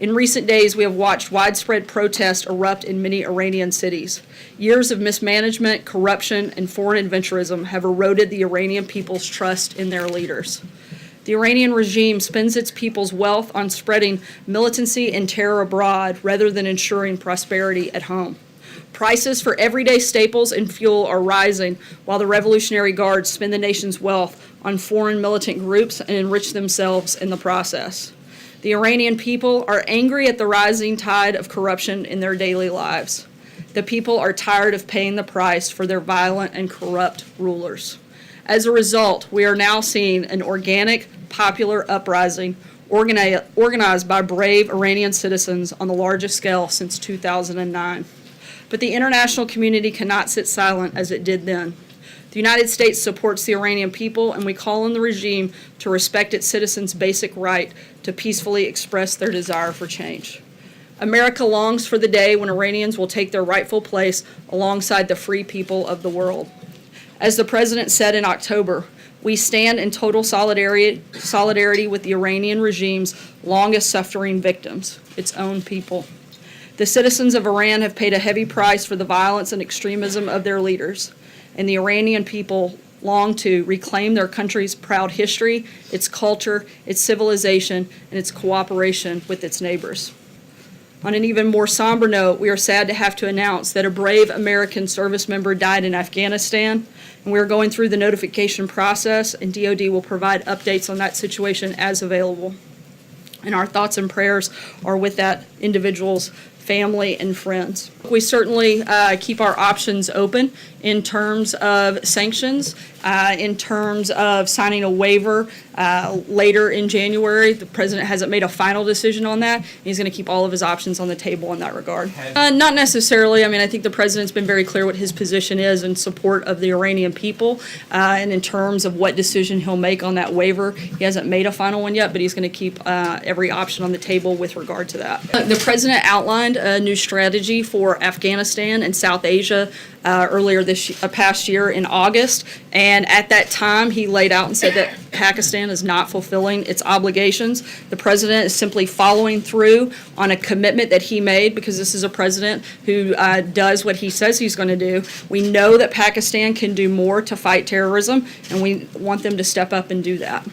In recent days, we have watched widespread protests erupt in many Iranian cities. Years of mismanagement, corruption, and foreign adventurism have eroded the Iranian people's trust in their leaders. The Iranian regime spends its people's wealth on spreading militancy and terror abroad rather than ensuring prosperity at home. Prices for everyday staples and fuel are rising, while the Revolutionary Guards spend the nation's wealth on foreign militant groups and enrich themselves in the process. The Iranian people are angry at the rising tide of corruption in their daily lives. The people are tired of paying the price for their violent and corrupt rulers. As a result, we are now seeing an organic, popular uprising organized by brave Iranian citizens on the largest scale since 2009. But the international community cannot sit silent as it did then. The United States supports the Iranian people, and we call on the regime to respect its citizens' basic right to peacefully express their desire for change. America longs for the day when Iranians will take their rightful place alongside the free people of the world. As the President said in October, we stand in total solidarity with the Iranian regime's longest suffering victims, its own people. The citizens of Iran have paid a heavy price for the violence and extremism of their leaders, and the Iranian people long to reclaim their country's proud history, its culture, its civilization, and its cooperation with its neighbors. On an even more somber note, we are sad to have to announce that a brave American service member died in Afghanistan, and we are going through the notification process, and DoD will provide updates on that situation as available. And our thoughts and prayers are with that individual's family and friends. We certainly keep our options open in terms of sanctions, in terms of signing a waiver later in January. The President hasn't made a final decision on that. He's going to keep all of his options on the table in that regard. Not necessarily. I mean, I think the President's been very clear what his position is in support of the Iranian people, and in terms of what decision he'll make on that waiver. He hasn't made a final one yet, but he's going to keep every option on the table with regard to that. The President outlined a new strategy for Afghanistan and South Asia earlier this past year in August, and at that time he laid out and said that Pakistan is not fulfilling its obligations. The President is simply following through on a commitment that he made, because this is a president who does what he says he's going to do. We know that Pakistan can do more to fight terrorism, and we want them to step up and do that.